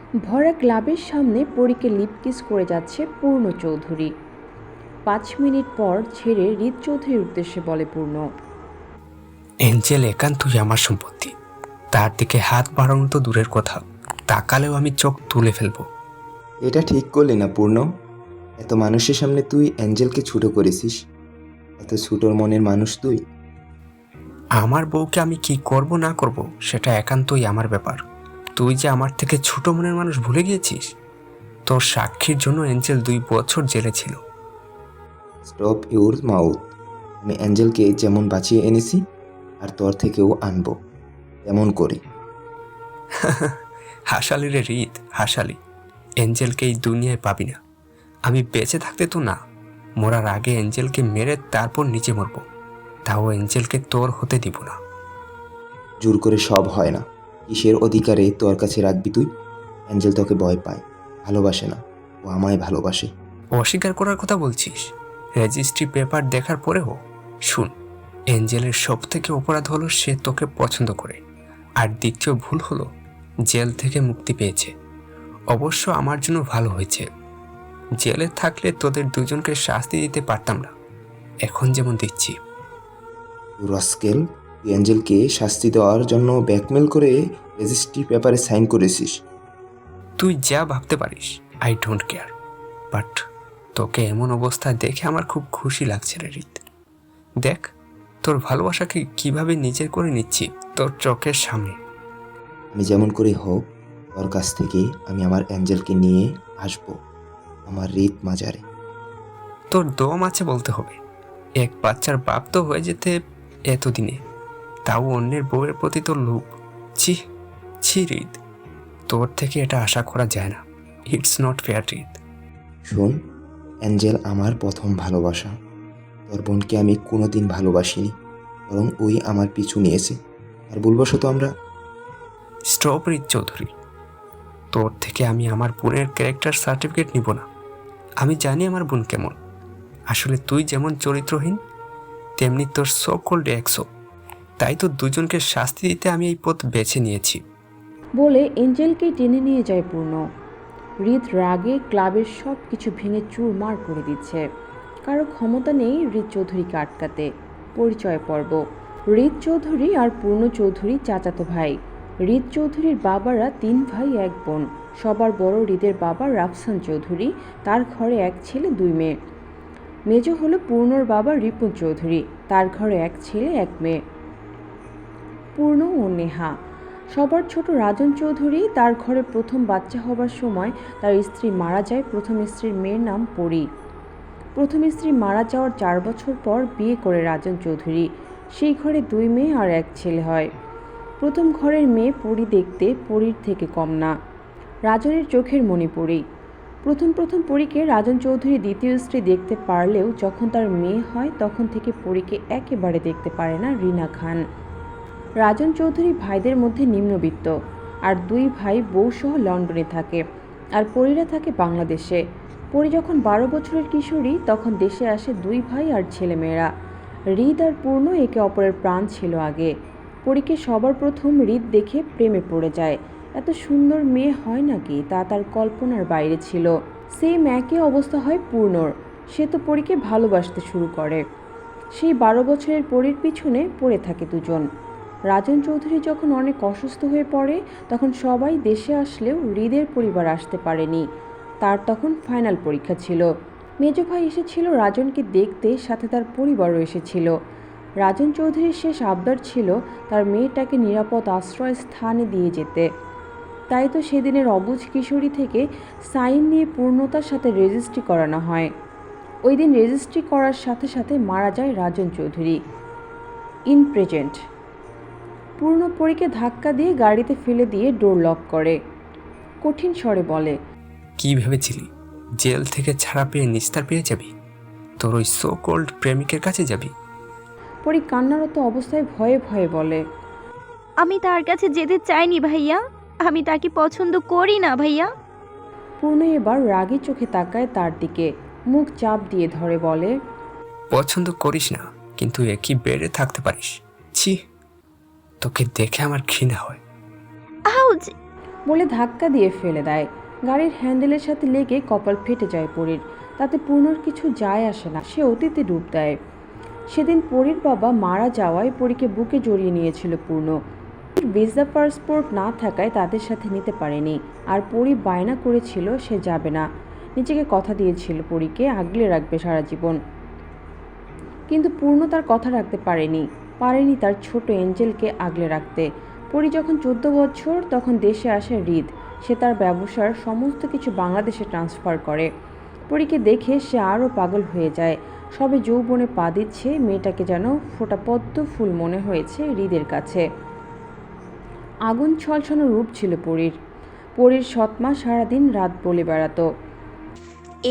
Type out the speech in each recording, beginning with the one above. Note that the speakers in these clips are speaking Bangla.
ভরা ক্লাবের সামনে পরীকে লিপ কিস করে যাচ্ছে পূর্ণ চৌধুরী। 5 মিনিট পর ছেড়ে হৃদ চৌধুরীর উদ্দেশ্যে বলে পূর্ণ, এঞ্জেল একান্তই আমার সম্পত্তি। তার দিকে হাত বাড়ানো তো দূরের কথা, তাকালেও আমি চোখ তুলে ফেলবো। এটা ঠিক করলি না পূর্ণ। এত মানুষের সামনে তুই অ্যাঞ্জেলকে ছোট করেছিস। এত ছোটোর মনের মানুষ তুই। আমার বউকে আমি কি করব না করব সেটা একান্তই আমার ব্যাপার। তুই যে আমার থেকে ছোট মনের মানুষ ভুলে গিয়েছিস। তোর সাক্ষীর জন্য এঞ্জেল 2 বছর জেলে ছিল। Stop your mouth. আমি অ্যাঞ্জেলকে যেমন বাঁচিয়ে এনেছি আর তোর থেকেও আনবো তেমন করে। হাসালি রে হৃদ, হাসালি। এঞ্জেলকে এই দুনিয়ায় পাবি না। আমি বেঁচে থাকতে তো না, মরার আগে এঞ্জেলকে মেরে তারপর নিচে মরব। তাও এঞ্জেলকে তোর হতে দিব না। জোর করে সব হয় না। কিসের অধিকারে তোর কাছে রাখবি তুই? অ্যাঞ্জেল তোকে ভয় পায়, ভালোবাসে না। ও আমায় ভালোবাসে। অস্বীকার করার কথা বলছিস? রেজিস্ট্রি পেপার দেখার পরেও? শুন, এঞ্জেলের সব থেকে অপরাধ হলো সে তোকে পছন্দ করে, আর দ্বিতীয় ভুল হলো জেল থেকে মুক্তি পেয়েছে। অবশ্য আমার জন্য ভালো হয়েছে। জেলে থাকলে তোদের দুজনকে শাস্তি দিতে পারতাম না, এখন যেমন দিচ্ছি। রস্কেল, তুই অ্যাঞ্জেলকে শাস্তি দেওয়ার জন্য ব্ল্যাকমেল করে রেজিস্ট্রি পেপারে সাইন করেছিস। তুই যা ভাবতে পারিস, আই ডোন্ট কেয়ার। বাট তোকে এমন অবস্থায় দেখে আমার খুব খুশি লাগছে রে হৃদ। দেখ তোর ভালোবাসাকে কিভাবে নিজের করে নিচ্ছি তোর চোখের সামনে। আমি যেমন করে হোক তোর কাছ থেকে আমি আমার অ্যাঞ্জেলকে নিয়ে আসবো আমার হৃদ মাজারে। তোর দম আছে বলতে হবে। এক বাচ্চার বাপ তো হয়ে যেতে এতদিনে, তাও অন্যের বউয়ের প্রতি তোর লোভ। ছি ছি হৃদ, তোর থেকে এটা আশা করা যায় না। ইটস নট ফেয়ার হৃদ। শোন, অ্যাঞ্জেল আমার প্রথম ভালোবাসা। তোর বোনকে আমি কোনোদিন ভালোবাসিনি, বরং ওই আমার পিছু নিয়েছে। আর ভুলবশত আমরা। স্টপ হৃদ চৌধুরী, তোর থেকে আমি আমার বোনের ক্যারেক্টার সার্টিফিকেট নিব না। আমি জানি আমার বোন কেমন। আসলে তুই যেমন চরিত্রহীন, তেমনি তোর সো কল্ড এক্সও। তাই তো দুজনকে শাস্তি দিতে আমি এই পথ বেছে নিয়েছি। বলে এঞ্জেলকে টেনে নিয়ে যায় পূর্ণ। হৃদ রাগে ক্লাবের সব কিছু ভেঙে চুরমার করে দিচ্ছে। কারো ক্ষমতা নেই হৃদ চৌধুরীকে আটকাতে। পরিচয় পর্ব। হৃদ চৌধুরী আর পূর্ণ চৌধুরী চাচাতো ভাই। হৃদ চৌধুরীর বাবারা 3 ভাই 1 বোন। সবার বড় হৃদের বাবা রাফসান চৌধুরী, তার ঘরে 1 ছেলে 2 মেয়ে। মেজ হলো পূর্ণর বাবা রিপুন চৌধুরী, তার ঘরে 1 ছেলে 1 মেয়ে, পূর্ণ ও নেহা। সবার ছোট রাজন চৌধুরী, তার ঘরে প্রথম বাচ্চা হবার সময় তার স্ত্রী মারা যায়। প্রথম স্ত্রীর মেয়ের নাম পরী। প্রথম স্ত্রী মারা যাওয়ার 4 বছর পর বিয়ে করে রাজন চৌধুরী। সেই ঘরে 2 মেয়ে আর 1 ছেলে হয়। প্রথম ঘরের মেয়ে পরী দেখতে পরীর থেকে কম না, রাজনের চোখের মণি পরী। প্রথম প্রথম পরীকে রাজন চৌধুরী দ্বিতীয় স্ত্রী দেখতে পারলেও যখন তার মেয়ে হয় তখন থেকে পরীকে একেবারে দেখতে পারে না রিনা খান। রাজন চৌধুরী ভাইদের মধ্যে নিম্নবিত্ত, আর 2 ভাই বউসহ লন্ডনে থাকে, আর পরীরা থাকে বাংলাদেশে। পরী যখন 12 বছরের কিশোরী তখন দেশে আসে 2 ভাই আর ছেলেমেয়েরা। হৃদ আর পূর্ণ একে অপরের প্রাণ ছিল আগে। পরীকে সবার প্রথম হৃদ দেখে প্রেমে পড়ে যায়। এত সুন্দর মেয়ে হয় নাকি, তা তার কল্পনার বাইরে ছিল। সেম একই অবস্থা হয় পূর্ণর। সে তো পরীকে ভালোবাসতে শুরু করে। সেই 12 বছরের পরীর পিছনে পড়ে থাকে দুজন। রাজন চৌধুরী যখন অনেক অসুস্থ হয়ে পড়ে তখন সবাই দেশে আসলেও হৃদের পরিবার আসতে পারেনি। তার তখন ফাইনাল পরীক্ষা ছিল। মেজ ভাই এসেছিল রাজনকে দেখতে, সাথে তার পরিবারও এসেছিল। রাজন চৌধুরীর শেষ আবদার ছিল তার মেয়েটাকে নিরাপদ আশ্রয় স্থানে দিয়ে যেতে। তাই তো সেদিনের অবুঝ কিশোরী থেকে সাইন নিয়ে পূর্ণতার সাথে রেজিস্ট্রি করানো হয়। ওই দিন রেজিস্ট্রি করার সাথে সাথে মারা যায় রাজন চৌধুরী। In present. পূর্ণ পরীকে ধাক্কা দিয়ে গাড়িতে ফেলে দিয়ে ডোর লক করে। কঠিন স্বরে বলে, কি ভেবেছিলি জেল থেকে ছাড়া পেয়ে নিস্তার পেয়ে যাবি? তোর ওই সো কোল্ড প্রেমিকের কাছে যাবি? পরী কান্নারত অবস্থায় ভয়ে ভয়ে বলে, আমি তার কাছে যেতে চাইনি ভাইয়া। আমি তাকে পছন্দ করি না ভাইয়া। পূর্ণ এবার রাগী চোখে তাকায় তার দিকে, মুখ চাপ দিয়ে ধরে বলে, পছন্দ করিস না, কিন্তু একই বেডে থাকতে পারিস। ছি, তোকে দেখে আমার ঘৃণা হয়। আউচ! বলে ধাক্কা দিয়ে ফেলে দেয়। গাড়ির হ্যান্ডেলের সাথে লেগে কপাল ফেটে যায় পরীর। তাতে পূর্ণর কিছু যায় আসে না, সে অতীতে ডুব দেয়। সেদিন পরীর বাবা মারা যাওয়ায় পরীকে বুকে জড়িয়ে নিয়েছিল পূর্ণ। ভিসা পাসপোর্ট না থাকায় তাদের সাথে নিতে পারেনি, আর পরী বায়না করেছিল সে যাবে না। নিজেকে কথা দিয়েছিল পরীকে আগলে রাখবে সারা জীবন, কিন্তু পূর্ণ তার কথা রাখতে পারেনি তার ছোট এঞ্জেলকে আগলে রাখতে। পরী যখন 14 বছর তখন দেশে আসে হৃদ। সে তার ব্যবসার সমস্ত কিছু বাংলাদেশে ট্রান্সফার করে। পরীকে দেখে সে আরও পাগল হয়ে যায়। সবে যৌবনে পা দিচ্ছে, মেয়েটাকে যেন ফোটা পদ্ম ফুল মনে হয়েছে হৃদের কাছে। আগুন ছলছানো রূপ ছিল পরীর সৎমা সারাদিন রাত বলে বেড়াতো,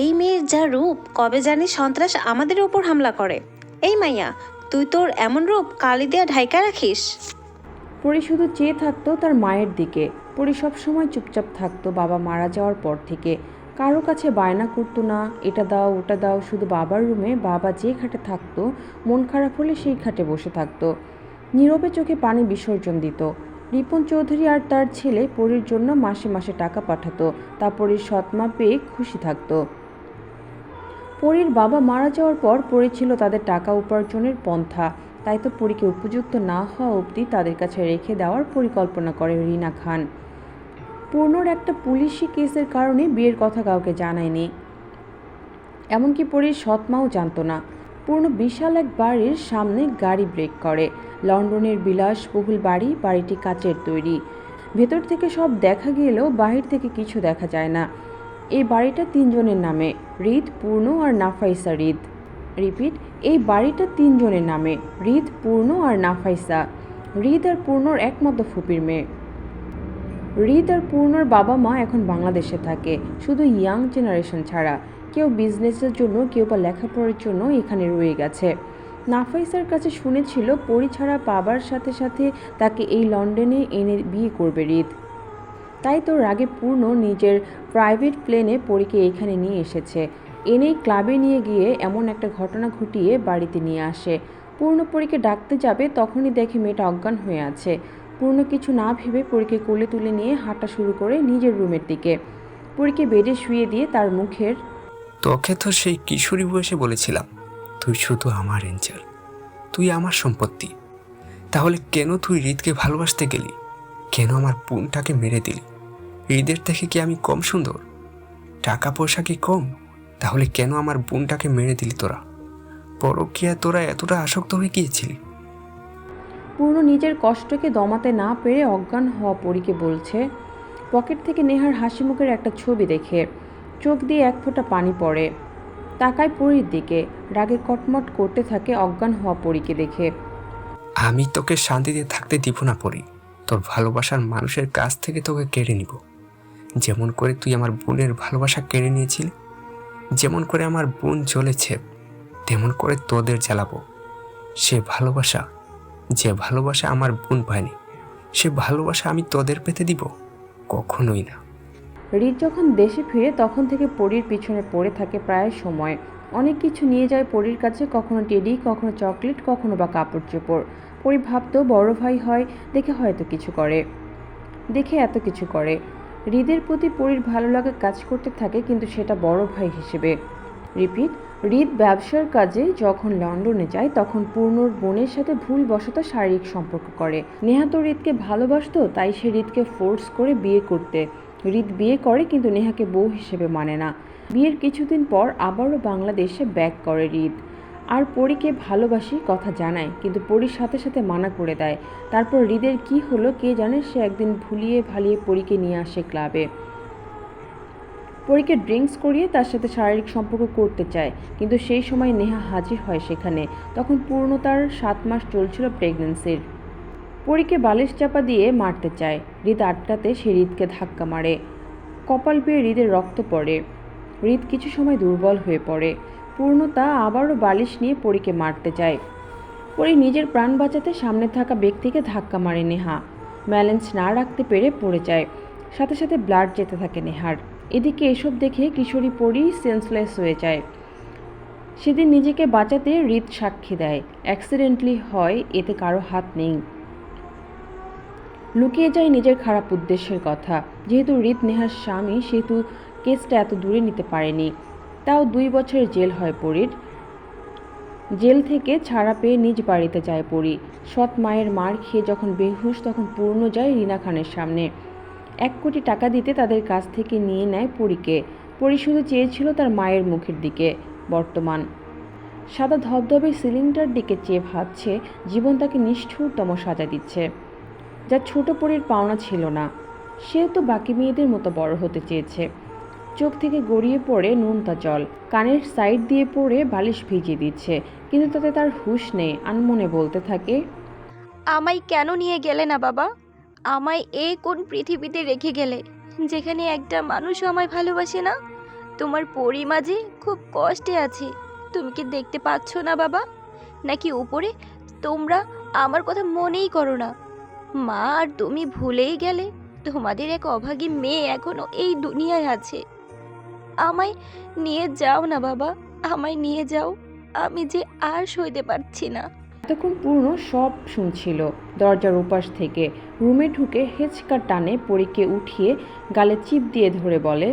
এই মেয়ের যা রূপ, কবে জানি সন্ত্রাস আমাদের ওপর হামলা করে। এই মাইয়া, তুই তোর এমন রূপ কালি দেয়া ঢাইকা রাখিস। পরী শুধু চেয়ে থাকতো তার মায়ের দিকে। পরী সবসময় চুপচাপ থাকতো বাবা মারা যাওয়ার পর থেকে। কারো কাছে বায়না করতো না, এটা দাও ওটা দাও। শুধু বাবার রুমে বাবা যে খাটে থাকতো, মন খারাপ হলে সেই খাটে বসে থাকতো, নীরবে চোখে পানি বিসর্জন দিত। রিপন চৌধুরী আর তার ছেলে পরীর জন্য মাসে মাসে টাকা পাঠাতো, তা পরীর সৎমা পেয়ে খুশি থাকতো। পরীর বাবা মারা যাওয়ার পর পরী ছিল তাদের টাকা উপার্জনের পন্থা। তাই তো পরীকে উপযুক্ত না হওয়া অবধি তাদের কাছে রেখে দেওয়ার পরিকল্পনা করে রিনা খান। পূর্ণর একটা পুলিশি কেসের কারণে বিয়ের কথা কাউকে জানায়নি, এমনকি পরীর সৎমাও জানতো না। পূর্ণ বিশাল এক বাড়ির সামনে গাড়ি ব্রেক করে। লন্ডনের বিলাসবহুল বাড়িটি কাচের তৈরি। ভেতর থেকে সব দেখা গেলেও বাহির থেকে কিছু দেখা যায় না। এই বাড়িটা 3 জনের নামে, হৃদ, পূর্ণ আর নাফাইসা হৃদ। রিপিট, এই বাড়িটা 3 জনের নামে, হৃদ, পূর্ণ আর নাফাইসা। হৃদ আর পূর্ণর একমাত্র ফুপির মেয়ে। হৃদ আর পূর্ণর বাবা মা এখন বাংলাদেশে থাকে, শুধু ইয়াং জেনারেশন ছাড়া। কেউ বিজনেসের জন্য, কেউ বা লেখাপড়ার জন্য এখানে রয়ে গেছে। নাফাইসার কাছে শুনেছিল পরী ছাড়া বাবার সাথে সাথে তাকে এই লন্ডনে এনে বিয়ে করবে হৃদ। তাই তো রাগে পূর্ণ নিজের প্রাইভেট প্লেনে পরীকে এখানে নিয়ে এসেছে। এনেই ক্লাবে নিয়ে গিয়ে এমন একটা ঘটনা ঘটিয়ে বাড়িতে নিয়ে আসে। পূর্ণ পরীকে ডাকতে যাবে, তখনই দেখে মেয়েটা অজ্ঞান হয়ে আছে। পূর্ণ কিছু না ভেবে পরীকে কোলে তুলে নিয়ে হাঁটা শুরু করে নিজের রুমের দিকে। পরীকে বেডে শুয়ে দিয়ে তার মুখের, তোকে তো সেই কিশোরী বয়সে বলেছিলাম তুই শুধু আমার এঞ্জেল, তুই আমার সম্পত্তি। তাহলে কেন তুই হৃদকে ভালোবাসতে গেলি? কেন আমার বোনটাকে মেরে দিলি? হৃদের থেকে কি আমি কম সুন্দর? টাকা পয়সা কি কম? তাহলে কেন আমার বোনটাকে মেরে দিলি তোরা? পরকীয়া তোরা এতটা আসক্ত হয়ে গিয়েছিলি? পূর্ণ নিজের কষ্টকে দমাতে না পেরে অজ্ঞান হওয়া পরীকে বলছে। পকেট থেকে নেহার হাসি মুখের একটা ছবি দেখে চোখ দিয়ে এক ফোঁটা পানি পড়ে। তাকায় পরীর দিকে, রাগে কটমট করতে থাকে অজ্ঞান হওয়া পরীকে দেখে। আমি তোকে শান্তিতে থাকতে দিব না পরি। তোর ভালোবাসার মানুষের কাছ থেকে তোকে কেড়ে নিব। যেমন করে তুই আমার বোনের ভালোবাসা কেড়ে নিয়েছিলি, যেমন করে আমার বোন জ্বলেছে, তেমন করে তোদের জ্বালাবো। যে ভালোবাসা আমার বোন পায়নি, সে ভালোবাসা আমি তোদের পেতে দিব? কখনোই না। হৃদ যখন দেশে ফিরে তখন থেকে পরীর পিছনে পড়ে থাকে প্রায় সময়। অনেক কিছু নিয়ে যায় পরীর কাছে, কখনো টেডি, কখনো চকলেট, কখনো বা কাপড় চোপড়। পরী ভাবতো বড় ভাই হয় দেখে এত কিছু করে। হৃদের প্রতি পরীর ভালো লাগা কাজ করতে থাকে, কিন্তু সেটা বড় ভাই হিসেবে। রিপিট, হৃদ ব্যবসার কাজে যখন লন্ডনে যায় তখন পূর্ণর বোনের সাথে ভুলবশত শারীরিক সম্পর্ক করে। নেহা তো হৃদকে ভালোবাসতো, তাই সে হৃদকে ফোর্স করে বিয়ে করতে। হৃদ বিয়ে করে, কিন্তু নেহাকে বউ হিসেবে মানে না। বিয়ের কিছুদিন পর আবারও বাংলাদেশে ব্যাক করে হৃদ, আর পরীকে ভালোবাসি কথা জানায়, কিন্তু পরীর সাথে সাথে মানা করে দেয়। তারপর হৃদের কি হলো কে জানে, সে একদিন ভুলিয়ে ভালিয়ে পরীকে নিয়ে আসে ক্লাবে। পরীকে ড্রিঙ্কস করিয়ে তার সাথে শারীরিক সম্পর্ক করতে চায়, কিন্তু সেই সময় নেহা হাজির হয় সেখানে। তখন পূর্ণ তার 7 মাস চলছিল প্রেগন্যান্সির। পরীকে বালিশ চাপা দিয়ে মারতে চায়, হৃদ আটকাতে সে হৃদকে ধাক্কা মারে। কপাল বেয়ে হৃদের রক্ত পড়ে। হৃদ কিছু সময় দুর্বল হয়ে পড়ে। পূর্ণতা আবারও বালিশ নিয়ে পরীকে মারতে যায়। পরী নিজের প্রাণ বাঁচাতে সামনে থাকা ব্যক্তিকে ধাক্কা মারে নেহা। ব্যালেন্স না রাখতে পেরে পড়ে যায়, সাথে সাথে ব্লাড যেতে থাকে নেহার। এদিকে এসব দেখে কিশোরী পরী সেন্সলেস হয়ে যায়। সেদিন নিজেকে বাঁচাতে হৃদ সাক্ষী দেয়, অ্যাক্সিডেন্টলি হয়, এতে কারো হাত নেই। লুকিয়ে যায় নিজের খারাপ উদ্দেশ্যের কথা। যেহেতু রিত নেহার স্বামী, সেহেতু কেসটা এত দূরে নিতে পারেনি। তাও 2 বছরের জেল হয় পরীর। জেল থেকে ছাড়া পেয়ে নিজ বাড়িতে যায় পরী। সৎ মায়ের মার খেয়ে যখন বেহুশ, তখন পূর্ণ যায় রিনা খানের সামনে। 1 কোটি টাকা দিতে তাদের কাছ থেকে নিয়ে নেয় পরীকে। পরী শুধু চেয়েছিল তার মায়ের মুখের দিকে। বর্তমান সাদা ধবধবে সিলিংটার দিকে চেয়ে ভাবছে জীবন তাকে নিষ্ঠুরতম সাজা দিচ্ছে, যা ছোট পরীর পাওনা ছিল না। সেও তো বাকি মেয়েদের মতো বড় হতে চেয়েছে। চোখ থেকে গড়িয়ে পড়ে নোনতা জল, কানের সাইড দিয়ে পড়ে বালিশ ভিজিয়ে দিচ্ছে, কিন্তু তাতে তার হুঁশ নেই। আনমনে বলতে থাকে, আমায় কেন নিয়ে গেলে না বাবা? আমায় এই কোন পৃথিবীতে রেখে গেলে, যেখানে একটা মানুষও আমায় ভালোবাসে না? তোমার পরি মাঝে খুব কষ্টে আছে, তুমি কি দেখতে পাচ্ছ না বাবা? নাকি উপরে তোমরা আমার কথা মনেই করো না? মা আর তুমি ভুলেই গেলে তোমাদের এক অভাগী মেয়ে এখনো এই দুনিয়ায় আছে। আমায় নিয়ে যাও না বাবা, আমায় নিয়ে যাও। আমি যে আর সইতে পারছি না। এতক্ষণ পূর্ণ সব শুনছিল দরজার ওপাশ থেকে। রুমে ঢুকে হেঁচকা টানে পরীকে উঠিয়ে গালে চিপ দিয়ে ধরে বলে,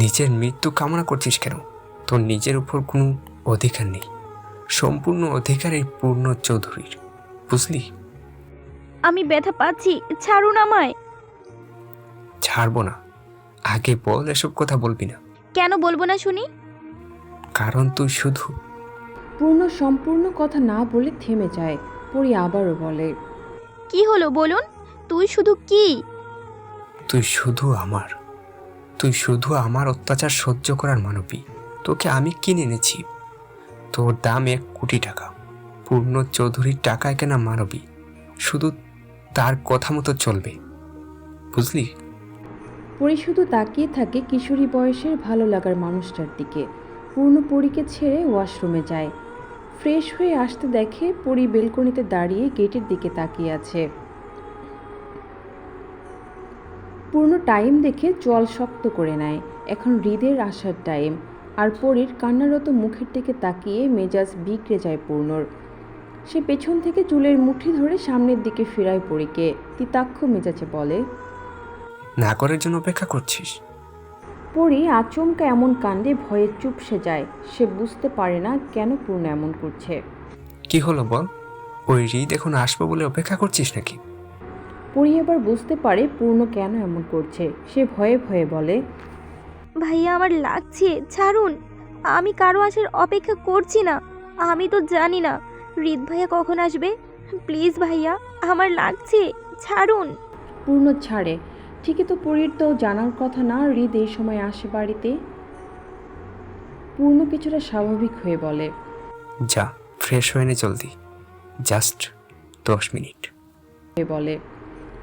নিজের মৃত্যু কামনা করছিস কেন? তোর নিজের উপর কোনো অধিকার নেই। সম্পূর্ণ অধিকার এই পূর্ণ চৌধুরীর, বুঝলি? আমি ব্যথা পাচ্ছি, ছাড়ুন আমায়। ছাড়বো না। আগে বল, এসব কথা বলবি না। কেন বলবো না শুনি? কারণ তুই শুধু পূর্ণ সম্পূর্ণ কথা না বলে থেমে যায়। পরী আবারও বলে, কি হলো বলুন? তুই শুধু কি? তুই শুধু আমার তুই শুধু আমার অত্যাচার সহ্য করার মানবী। তোকে আমি কিনে এনেছি। তোর দাম 1 কোটি টাকা। পূর্ণ চৌধুরীর টাকায় কেনা মানবী। শুধু তার কথা মতো চলবে, বুঝলি? পরী শুধু তাকিয়ে থাকে কিশোরী বয়সের ভালো লাগার মানুষটার দিকে। পূর্ণ পরীকে ছেড়ে ওয়াশরুমে যায়। ফ্রেশ হয়ে আসতে দেখে পরী বেলকনিতে দাঁড়িয়ে গেটের দিকে তাকিয়ে আছে। পূর্ণ টাইম দেখে চোয়াল শক্ত করে নেয়। এখন হৃদের আসার টাইম। আর পরীর কান্নারত মুখের দিকে তাকিয়ে মেজাজ বিগড়ে যায় পূর্ণর। সে পেছন থেকে চুলের মুঠি ধরে সামনের দিকে ফেরায় পরীকে। তিতাক্ষ মেজাজে বলে, না করার জন্য অপেক্ষা করছিস? পরী আচমকা এমন কাণ্ডে ভয়ে চুপসে যায়। সে বুঝতে পারে না কেন পূর্ণ এমন করছে। কি হলো বল? ওই হৃদ এখন আসবো বলে অপেক্ষা করছিস নাকি? পরী এবার বুঝতে পারে পূর্ণ কেন এমন করছে। সে ভয়ে ভয়ে বলে, ভাইয়া আমার লাগছে, ছাড়ুন। আমি কারো আসার অপেক্ষা করছি না। আমি তো জানি না হৃদ ভাইয়া কখন আসবে। প্লিজ ভাইয়া, আমার লাগছে, ছাড়ুন। পূর্ণ ছাড়ে। ঠিকই তো, পরীর তো জানার কথা না হৃদ এই সময় আসে বাড়িতে। পূর্ণ কিছুটা স্বাভাবিক হয়ে বলে, যা, ফ্রেশ হয়ে নে জলদি। Just 10 minute. বলে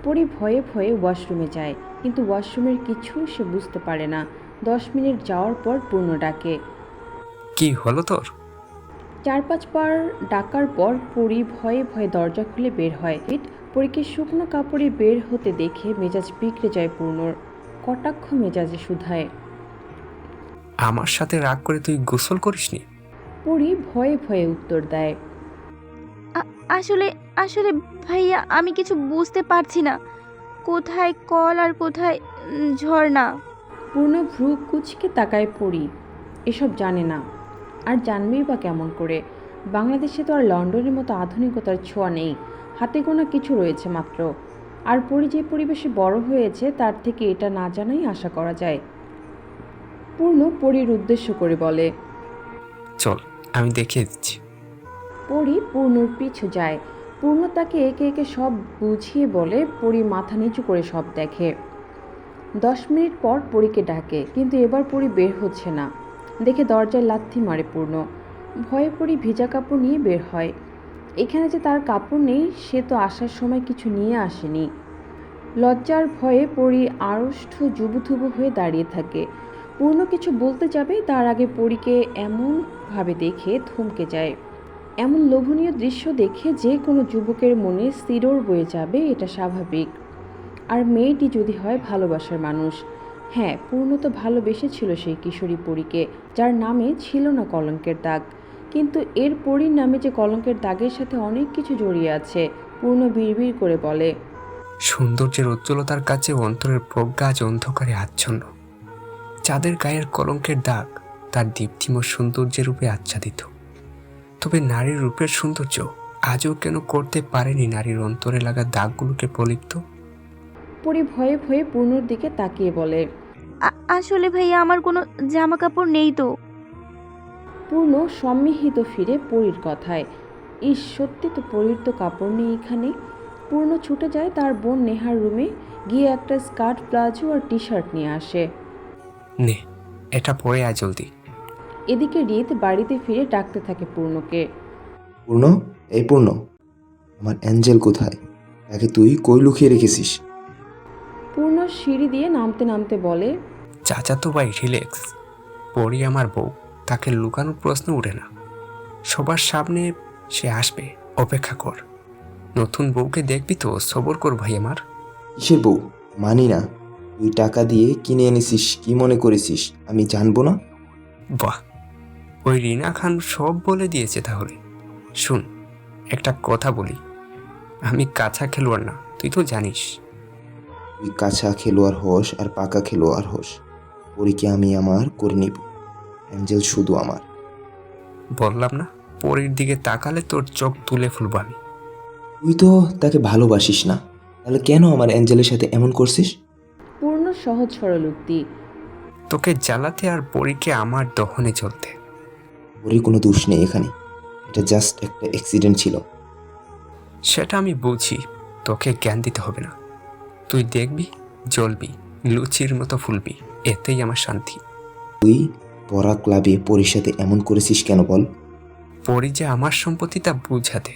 পরী ভয়ে ভয়ে ওয়াশরুমে যায়, কিন্তু ওয়াশরুমের কিছু সে বুঝতে পারে না। 10 মিনিট যাওয়ার পর পূর্ণ ডাকে। কি হলো তোর? 4-5 বার ডাকার পর পরী ভয়ে ভয়ে দরজা খুলে বের হয়। পরীকে শুকনো কাপড়ে বের হতে দেখে মেজাজ বিগড়ে যায় পূর্ণর। কটাক্ষ মেজাজে শুধায়, আমার সাথে রাগ করে তুই গোসল করিসনি? পরী ভয়ে ভয়ে উত্তর দেয়, আসলে আসলে ভাইয়া আমি কিছু বুঝতে পারছি না। কোথায় কল আর কোথায় ঝর্ণা? পূর্ণ ভ্রু কুচকে তাকায় পরী। এসব জানে না, আর জানবেই বা কেমন করে? বাংলাদেশে তো আর লন্ডনের মতো আধুনিকতার ছোঁয়া নেই। হাতে গোনা কিছু রয়েছে মাত্র। আর পরী যে পরিবেশে বড় হয়েছে তার থেকে এটা না জানাই আশা করা যায়। পূর্ণ পরীর উদ্দেশ্য করে বলে, চল, আমি দেখিয়ে দিচ্ছি। পরী পূর্ণর পিছু যায়। পূর্ণ তাকে একে একে সব বুঝিয়ে বলে। পরী মাথা নিচু করে সব দেখে। 10 মিনিট পর পরীকে ডাকে, কিন্তু এবার পরী বের হচ্ছে না। দেখে দরজায় লাথি মারে পূর্ণ। ভয়ে পরী ভিজা কাপড় নিয়ে বের হয়। এখানে যে তার কাপড় নেই, সে তো আসার সময় কিছু নিয়ে আসেনি। লজ্জার ভয়ে পরী আড়ষ্ট জুবুথুবু হয়ে দাঁড়িয়ে থাকে। পূর্ণ কিছু বলতে যাবে, তার আগে পরীকে এমনভাবে দেখে থমকে যায়। এমন লোভনীয় দৃশ্য দেখে যে কোনো যুবকের মনে শিরোর বয়ে যাবে, এটা স্বাভাবিক। আর মেয়েটি যদি হয় ভালোবাসার মানুষ। হ্যাঁ, পূর্ণ তো ভালোবেসেছিল সেই কিশোরী পরীকে, যার নামে ছিল না কলঙ্কের দাগ। কিন্তু এর পরীর নামে যে কলঙ্কের দাগের সাথে অনেক কিছু জড়িয়ে আছে। পূর্ণ বিড়বিড় করে বলে, সৌন্দর্যের উজ্জ্বলতার কাছে অন্তরের প্রজ্ঞা আজ অন্ধকারে আচ্ছন্ন। চাঁদের গায়ের কলঙ্কের দাগ তার দীপ্তিময় সৌন্দর্যের রূপে আচ্ছাদিত। তবে নারীর রূপের সৌন্দর্য আজও কেন করতে পারেনি নারীর অন্তরে লাগা দাগগুলোকে প্রলিপ্ত? পরি ভয়ে ভয়ে পূর্ণর দিকে তাকিয়ে বলে। আসলে ভাইয়া আমার কোনো জামা কাপড় নেই তো। পূর্ণ সম্মিহিত ফিরে পরীর কথায়। সত্যি তো, পরীর তো কাপড় নেই এখানে। পূর্ণ ছুটে যায় তার বোন নেহার রুমে, গিয়ে একটা স্কার্ট, প্লাজো আর টি শার্ট নিয়ে আসে। নে, এটা পরে আয় জলদি। এদিকে রিত বাড়িতে ফিরে ডাকতে থাকে পূর্ণকে। পূর্ণ, এই পূর্ণ, আমার অ্যাঞ্জেল কোথায়? তাকে তুই কই লুকিয়ে রেখেছিস? পূর্ণ সিঁড়ি দিয়ে নামতে নামতে বলে। চাচাতো ভাই রিল্যাক্স, পরি আমার বউ, তাকে লুকানোর প্রশ্ন উঠে না। সবার সামনে সে আসবে, অপেক্ষা কর। নতুন বউকে দেখবি তো, সবর কর ভাই আমার। কিসের বউ? মানি না। তুই টাকা দিয়ে কিনে এনেছিস, কি মনে করেছিস আমি জানবো না? বাহ, ওই রিনা খান সব বলে দিয়েছে তাহলে। শুন, একটা কথা বলি, আমি কাঁচা খেলোয়াড় না, তুই তো জানিস। তুই কাঁচা খেলোয়াড় হোস আর পাকা খেলোয়াড় হোস, পরীকে আমি আমার করে নিব। অ্যাঞ্জেল শুধু আমার। বললাম না, পরির দিকে তাকালে তোর চোখ তুলে ফেলবো আমি। তুই তো তাকে ভালোবাসিস না, তাহলে কেন আমার অ্যাঞ্জেলের সাথে এমন করছিস? পূর্ণ সহজ সরল উক্তি। তোকে জ্বালাতে আর পরীকে আমার দহনে চলতে। পরীর কোনো দোষ নেই এখানে, এটা জাস্ট একটা অ্যাক্সিডেন্ট ছিল। সেটা আমি বুঝি, তোকে জ্ঞান দিতে হবে না। তুই দেখবি, জ্বলবি, লুচির মতো ফুলবি, এতেই আমার শান্তি। তুই পড়া ক্লাবে পরীর সাথে এমন করেছিস কেন বল? পরি যে আমার সম্পত্তি তা বুঝাতে।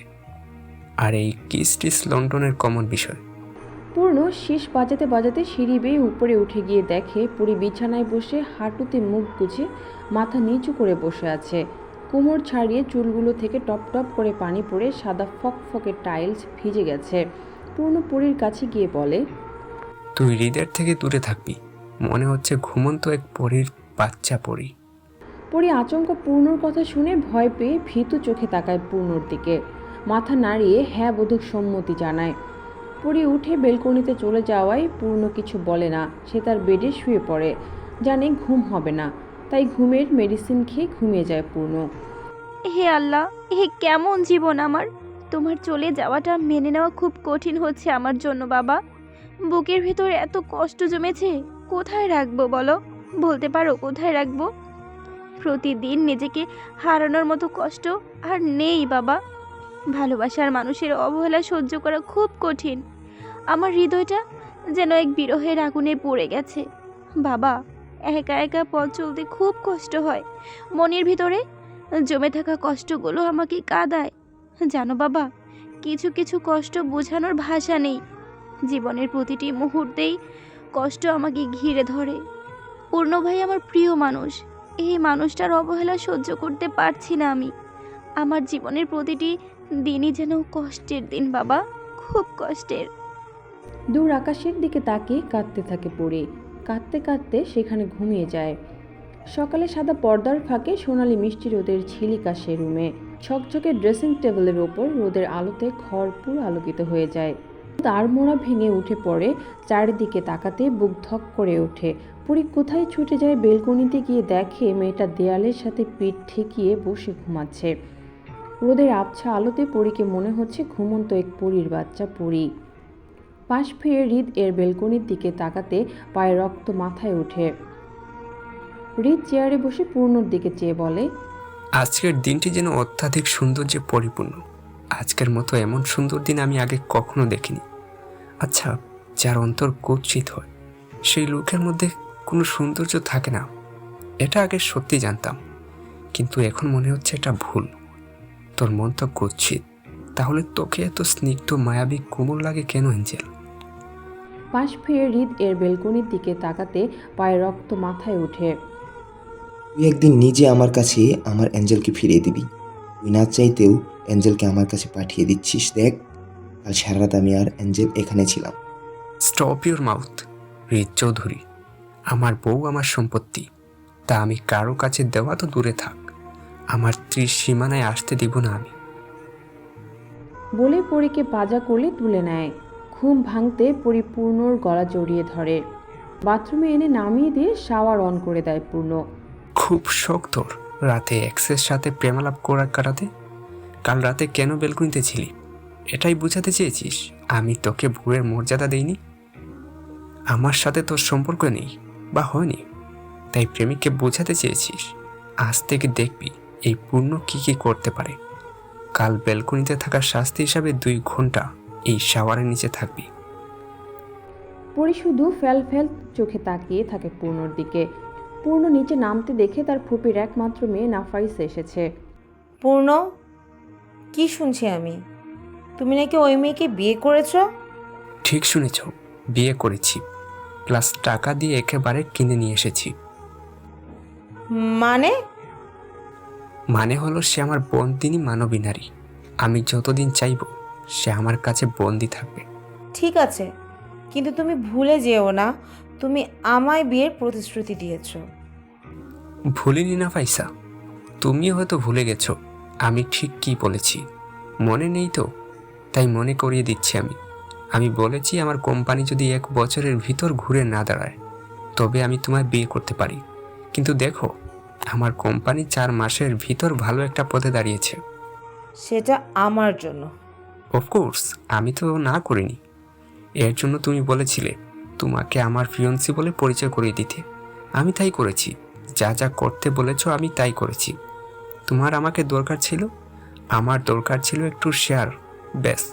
আর এই কিস লন্ডনের কমন বিষয়। পূর্ণ শীষ বাজাতে বাজাতে সিঁড়ি বেয়ে উপরে উঠে গিয়ে দেখে পরি বিছানায় বসে হাঁটুতে মুখ গুজে মাথা নিচু করে বসে আছে। কোমর ছাড়িয়ে চুলগুলো থেকে টপ টপ করে পানি পড়ে সাদা ফকফকে টাইলস ভিজে গেছে। পূর্ণ পরির কাছে গিয়ে বলে। তুই হৃদয়ের থেকে দূরে থাকবি, মনে হচ্ছে ঘুমন্ত এক পরীর বাচ্চা পরি। পরি আচমকা পূর্ণর কথা শুনে ভয় পেয়ে ভীতু চোখে তাকায় পূর্ণর দিকে, মাথা নাড়িয়ে হ্যাঁ বোধক সম্মতি জানায়। পরি উঠে বেলকনিতে চলে যাওয়ায় পূর্ণ কিছু বলে না। সে তার বেডে শুয়ে পড়ে, জানে ঘুম হবে না, তাই ঘুমের মেডিসিন খেয়ে ঘুমিয়ে যায় পূর্ণ। হে আল্লাহ, হে কেমন জীবন আমার! তোমার চলে যাওয়াটা মেনে নেওয়া খুব কঠিন হচ্ছে আমার জন্য বাবা। বুকের ভিতর এত কষ্ট জমেছে, কোথায় রাখবো বলো? বলতে পারো কোথায় রাখবো? প্রতিদিন নিজেকে হারানোর মতো কষ্ট আর নেই বাবা। ভালোবাসার মানুষের অবহেলা সহ্য করা খুব কঠিন। আমার হৃদয়টা যেন এক বিরহের আগুনে পড়ে গেছে বাবা। একা একা পথ চলতে খুব কষ্ট হয়। মনের ভিতরে জমে থাকা কষ্টগুলো আমাকে কাঁদায়। জানো বাবা, কিছু কিছু কষ্ট বোঝানোর ভাষা নেই। জীবনের প্রতিটি মুহূর্তেই কষ্ট আমাকে ঘিরে ধরে। পূর্ণ ভাই আমার প্রিয় মানুষ, এই মানুষটার অবহেলা সহ্য করতে পারছি না আমি। আমার জীবনের প্রতিটি দিনই যেন কষ্টের দিন বাবা, খুব কষ্টের। দূর আকাশের দিকে তাকিয়ে কাঁদতে থাকে পরি। কাঁদতে কাঁদতে সেখানে ঘুমিয়ে যায়। সকালে সাদা পর্দার ফাঁকে সোনালি মিষ্টি রোদের ঝিলিক আসে রুমে। ঝকঝকে ড্রেসিং টেবিলের ওপর রোদের আলোতে ঘর পুরো আলোকিত হয়ে যায়। তার মোড়া ভেঙে উঠে পড়ে, চারিদিকে তাকাতে বুক ধক করে ওঠে। পরি কোথায় ছুটে যায় বেলকনিতে গিয়ে দেখে মেয়েটা দেয়ালের সাথে পিঠ ঠেকিয়ে বসে ঘুমাচ্ছে। রোদের আবছা আলোতে পরীকে মনে হচ্ছে ঘুমন্ত এক পরীর বাচ্চা পরি। পাশ ফিরে হৃদ এর বেলকনির দিকে তাকাতে পায়ে রক্ত মাথায় ওঠে। হৃদ চেয়ারে বসে পূর্ণর দিকে চেয়ে বলে। আজকের দিনটি যেন অত্যাধিক সৌন্দর্যে পরিপূর্ণ। আজকের মতো এমন সুন্দর দিন আমি আগে কখনো দেখিনি। আচ্ছা, যার অন্তর কুৎসিত হয় সেই লোকের মধ্যে কোনো সৌন্দর্য থাকে না, এটা আগে সত্যি জানতাম, কিন্তু এখন মনে হচ্ছে এটা ভুল। তোর মন তো কুৎসিত, তাহলে তোকে এত স্নিগ্ধ মায়াবী কোমল লাগে কেন অ্যাঞ্জেল? পাশ ফিরে হৃদ এর বেলকনির দিকে তাকাতে পায়ে রক্ত মাথায় ওঠে। তুই একদিন নিজে আমার কাছে আমার অ্যাঞ্জেলকে ফিরিয়ে দিবি। তুই না চাইতেও অ্যাঞ্জেলকে আমার কাছে পাঠিয়ে দিচ্ছিস। দেখ, কাল সারা রাত আমি আর অ্যাঞ্জেল এখানে ছিলাম। স্টপ ইউর মাউথ হৃদ চৌধুরী। আমার বউ আমার সম্পত্তি, তা আমি কারো কাছে দেওয়া তো দূরে থাক, আমার সীমানায় আসতে দিব না আমি। বলে পরীকে পাজা করলে তুলে নেয়। ঘুম ভাঙতে পরিপূর্ণর গলা জড়িয়ে ধরে। বাথরুমে এনে নামিয়ে দিয়ে শাওয়ার অন করে দেয় পূর্ণ। খুব শখ তোর রাতে এক্সের সাথে প্রেমালাপ করার কাটাতে। কাল রাতে কেন বেলকুনিতে ছিলি? এটাই বোঝাতে চেয়েছিস আমি তোকে বউয়ের মর্যাদা দেইনি? আমার সাথে তোর সম্পর্ক নেই বা হয়নি, তাই প্রেমিককে বোঝাতে চেয়েছিস। আজ থেকে দেখবি এই পূর্ণ কি কি করতে পারে। কাল বেলকুনিতে থাকার শাস্তি হিসাবে 2 ঘন্টা এই শাওয়ারের নিচে থাকবি। পরি শুধু ফ্যাল ফ্যাল চোখে তাকিয়ে থাকে পূর্ণর দিকে। পূর্ণ নিচে নামতে দেখে তার ফুপির একমাত্র মেয়ে নাফাইস এসেছে। পূর্ণ, কি শুনছি আমি? তুমি নাকি ওই মেয়েকে বিয়ে করেছো? ঠিক শুনেছ, বিয়ে করেছি, প্লাস টাকা দিয়ে একেবারে কিনে নিয়ে এসেছি। মানে? মানে হলো সে আমার বন্দিনী মানবী নারী। আমি যতদিন চাইব সে আমার কাছে বন্দি থাকবে। ঠিক আছে, কিন্তু তুমি ভুলে যেও না তুমি আমায় বিয়ের প্রতিশ্রুতি দিয়েছো। ভুলিনি না ফাইসা, তুমি হয়তো ভুলে গেছো আমি ঠিক কি বলেছি। মনে নেই তো, তাই মনে করিয়ে দিচ্ছি। আমি বলেছি আমার কোম্পানি যদি 1 বছরের ভিতর ঘুরে না দাঁড়ায় তবে আমি তোমায় বিয়ে করতে পারি। কিন্তু দেখো, আমার কোম্পানি 4 মাসের ভিতর ভালো একটা পদে দাঁড়িয়েছে। সেটা আমার জন্য। অফকোর্স আমি তো না করিনি। এর জন্য তুমি বলেছিলে তোমাকে আমার ফিয়ন্সি বলে পরিচয় করিয়ে দিতে। আমি তাই করেছি। যা যা করতে বলেছো আমি তাই করেছি। তোমার আমাকে দরকার ছিল, আমার দরকার ছিল একটু শেয়ার, ব্যাস,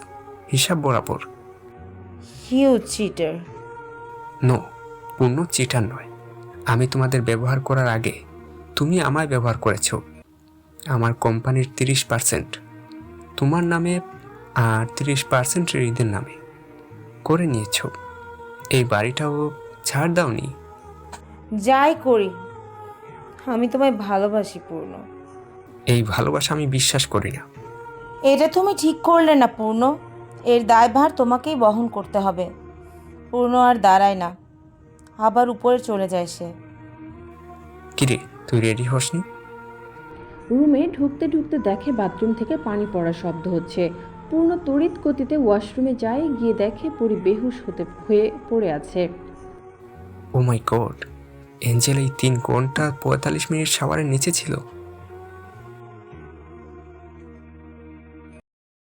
হিসাব বরাবর। Huge cheater. নো, পূর্ণ চিটার নয়। আমি তোমাদের ব্যবহার করার আগে তুমি আমায় ব্যবহার করেছ। আমার কোম্পানির 30% তোমার নামে আর 30% হৃদের নামে করে নিয়েছ। এই বাড়িটাও ছাড় দাওনি। যাই করি, আমি তোমায় ভালোবাসি পূর্ণ। এই ভালোবাসা আমি বিশ্বাস করি না। এটা তুমি ঠিক করলে না পূর্ণ। এর দায়ভার তোমাকেই বহন করতে হবে। পূর্ণ আর দাঁড়ায় না, আবার উপরে চলে যায় সে। কিরে, তুই রেডি হসনি? রুমে ঢুকতে ঢুকতে দেখে বাথরুম থেকে পানি পড়ার শব্দ হচ্ছে। পূর্ণ তড়িৎ গতিতে ওয়াশরুমে যায়, গিয়ে দেখে পরি বেহুশ হয়ে পড়ে আছে। ও মাই গড, এঞ্জেল এই 3 ঘন্টা 45 মিনিট শাওয়ারের নিচে ছিল।